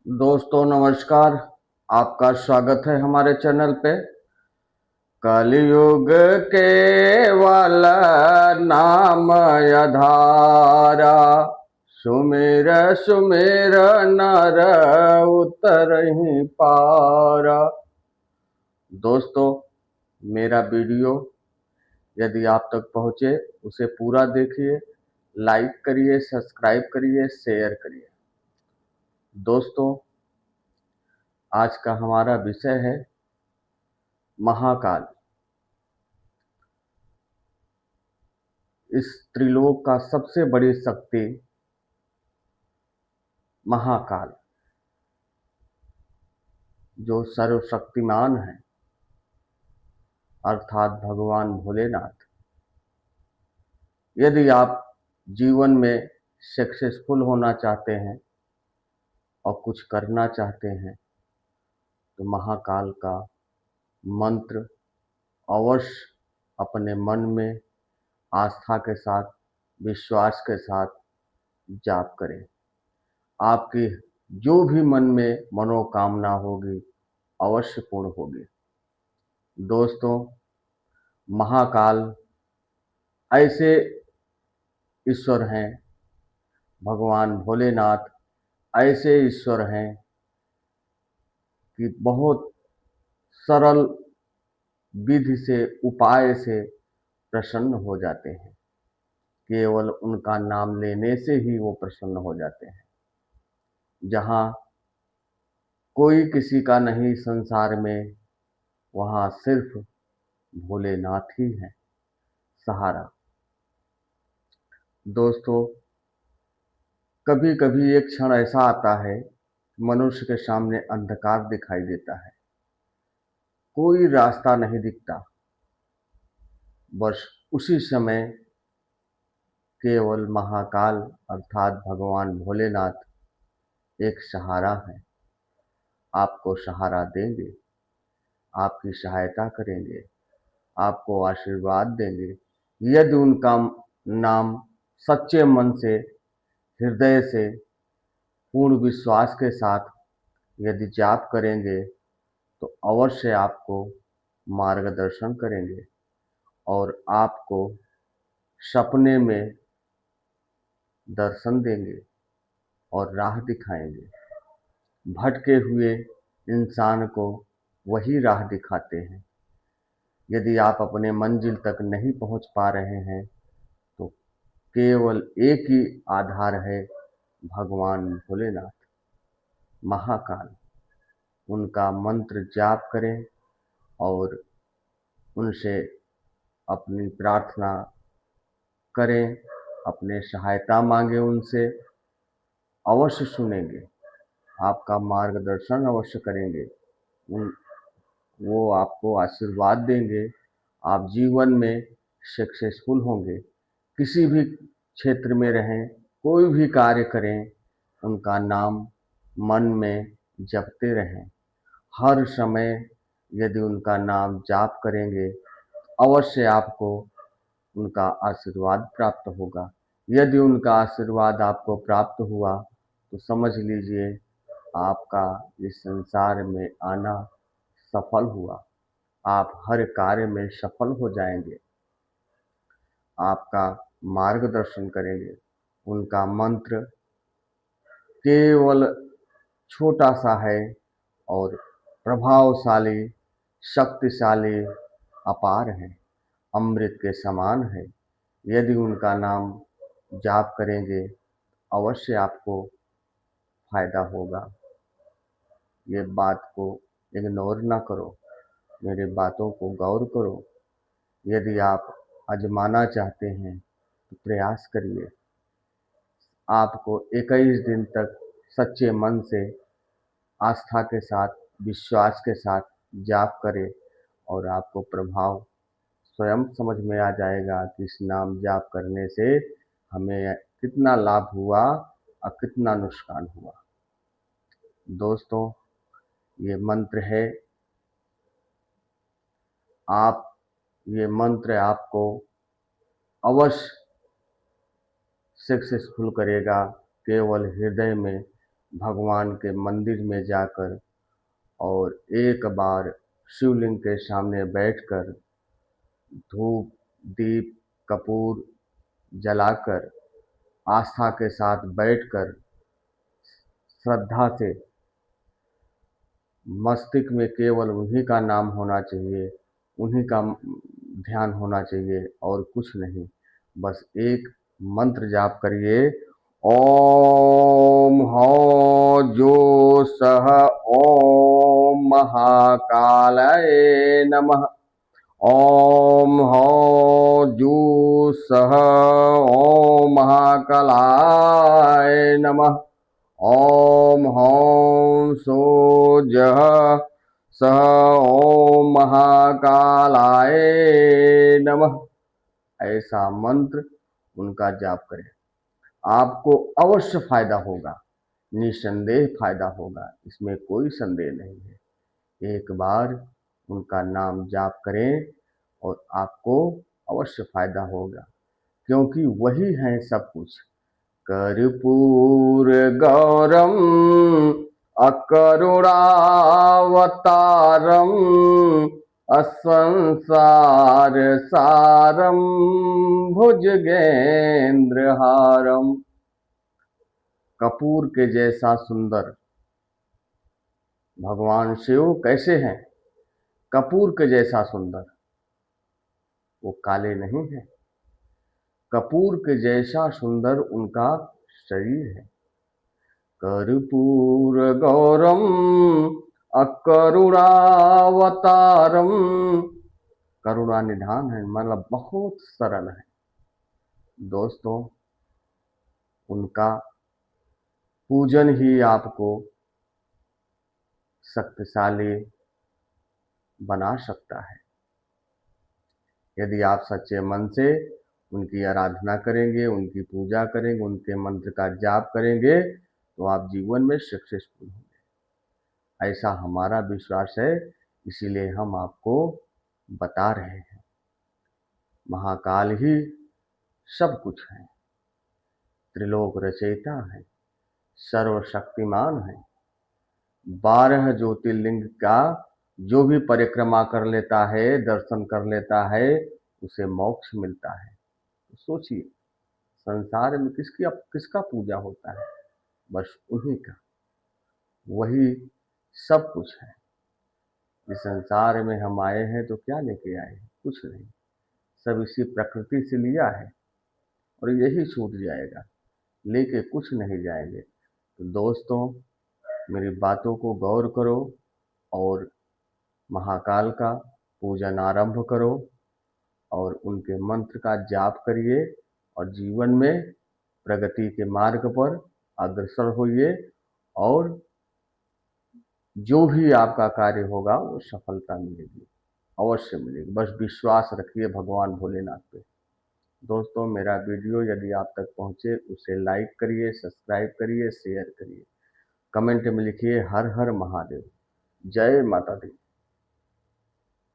दोस्तों नमस्कार। आपका स्वागत है हमारे चैनल पे। कलयुग केवल नाम आधारा, सुमिर सुमिर नर उतरहि पारा। दोस्तों, मेरा वीडियो यदि आप तक पहुंचे उसे पूरा देखिए, लाइक करिए, सब्सक्राइब करिए, शेयर करिए। दोस्तों, आज का हमारा विषय है महाकाल। इस त्रिलोक का सबसे बड़ी शक्ति महाकाल, जो सर्वशक्तिमान है, अर्थात भगवान भोलेनाथ। यदि आप जीवन में सक्सेसफुल होना चाहते हैं और कुछ करना चाहते हैं तो महाकाल का मंत्र अवश्य अपने मन में आस्था के साथ, विश्वास के साथ जाप करें। आपकी जो भी मन में मनोकामना होगी अवश्य पूर्ण होगी। दोस्तों, महाकाल ऐसे ईश्वर हैं, भगवान भोलेनाथ ऐसे ईश्वर हैं कि बहुत सरल विधि से, उपाय से प्रसन्न हो जाते हैं। केवल उनका नाम लेने से ही वो प्रसन्न हो जाते हैं। जहाँ कोई किसी का नहीं संसार में, वहाँ सिर्फ भोलेनाथ ही है सहारा। दोस्तों, कभी कभी एक क्षण ऐसा आता है, मनुष्य के सामने अंधकार दिखाई देता है, कोई रास्ता नहीं दिखता। बस उसी समय केवल महाकाल अर्थात भगवान भोलेनाथ एक सहारा है। आपको सहारा देंगे, आपकी सहायता करेंगे, आपको आशीर्वाद देंगे। यदि उनका नाम सच्चे मन से, हृदय से, पूर्ण विश्वास के साथ यदि जाप करेंगे तो अवश्य आपको मार्गदर्शन करेंगे और आपको सपने में दर्शन देंगे और राह दिखाएंगे। भटके हुए इंसान को वही राह दिखाते हैं। यदि आप अपने मंजिल तक नहीं पहुंच पा रहे हैं तो केवल एक ही आधार है, भगवान भोलेनाथ, महाकाल। उनका मंत्र जाप करें और उनसे अपनी प्रार्थना करें, अपने सहायता मांगे उनसे, अवश्य सुनेंगे, आपका मार्गदर्शन अवश्य करेंगे। उन वो आपको आशीर्वाद देंगे। आप जीवन में सक्सेसफुल होंगे। किसी भी क्षेत्र में रहें, कोई भी कार्य करें, उनका नाम मन में जपते रहें। हर समय यदि उनका नाम जाप करेंगे अवश्य आपको उनका आशीर्वाद प्राप्त होगा। यदि उनका आशीर्वाद आपको प्राप्त हुआ तो समझ लीजिए आपका इस संसार में आना सफल हुआ। आप हर कार्य में सफल हो जाएंगे। आपका मार्गदर्शन करेंगे। उनका मंत्र केवल छोटा सा है और प्रभावशाली, शक्तिशाली, अपार है, अमृत के समान है। यदि उनका नाम जाप करेंगे अवश्य आपको फायदा होगा। ये बात को इग्नोर ना करो, मेरे बातों को गौर करो। यदि आप आजमाना चाहते हैं तो प्रयास करिए। आपको 21 दिन तक सच्चे मन से, आस्था के साथ, विश्वास के साथ जाप करें और आपको प्रभाव स्वयं समझ में आ जाएगा कि इस नाम जाप करने से हमें कितना लाभ हुआ और कितना नुकसान हुआ। दोस्तों, ये मंत्र है, आप ये मंत्र आपको अवश्य सक्सेसफुल करेगा। केवल हृदय में भगवान के मंदिर में जाकर और एक बार शिवलिंग के सामने बैठकर धूप, दीप, कपूर जलाकर आस्था के साथ बैठकर श्रद्धा से मस्तिष्क में केवल उन्हीं का नाम होना चाहिए, उन्हीं का ध्यान होना चाहिए और कुछ नहीं। बस एक मंत्र जाप करिए, ओम हो जो सह ओम महाकालय नमः। ओम हो जू सह ओम महाकालाय नमः। ओम हौं सो जः सह ओम महाकालाय नमः। ऐसा मंत्र उनका जाप करें, आपको अवश्य फायदा होगा, निसंदेह फायदा होगा, इसमें कोई संदेह नहीं है। एक बार उनका नाम जाप करें और आपको अवश्य फायदा होगा, क्योंकि वही है सब कुछ। कर्पूर गौरम अकरुणावतारम असंसार सारम भुजगेंद्रहारम। कपूर के जैसा सुंदर भगवान शिव कैसे हैं? कपूर के जैसा सुंदर। वो काले नहीं है, कपूर के जैसा सुंदर उनका शरीर है। कर्पूर गौरम अकरुणावतारम, करुणा निधान है, मतलब बहुत सरल है। दोस्तों, उनका पूजन ही आपको शक्तिशाली बना सकता है। यदि आप सच्चे मन से उनकी आराधना करेंगे, उनकी पूजा करेंगे, उनके मंत्र का जाप करेंगे, तो आप जीवन में सक्सेसफुल होंगे, ऐसा हमारा विश्वास है। इसीलिए हम आपको बता रहे हैं। महाकाल ही सब कुछ है, त्रिलोक रचयिता है, सर्वशक्तिमान है। 12 ज्योतिर्लिंग का जो भी परिक्रमा कर लेता है, दर्शन कर लेता है, उसे मोक्ष मिलता है। तो सोचिए, संसार में किसका पूजा होता है? बस उन्हीं का। वही सब कुछ है। इस संसार में हम आए हैं तो क्या लेके आए हैं? कुछ नहीं, सब इसी प्रकृति से लिया है और यही छूट जाएगा, लेके कुछ नहीं जाएंगे। तो दोस्तों, मेरी बातों को गौर करो और महाकाल का पूजन आरंभ करो और उनके मंत्र का जाप करिए और जीवन में प्रगति के मार्ग पर अग्रसर होइए और जो भी आपका कार्य होगा वो सफलता मिलेगी, अवश्य मिलेगी। बस विश्वास रखिए भगवान भोलेनाथ पे। दोस्तों, मेरा वीडियो यदि आप तक पहुंचे उसे लाइक करिए, सब्सक्राइब करिए, शेयर करिए, कमेंट में लिखिए हर हर महादेव। जय माता दी।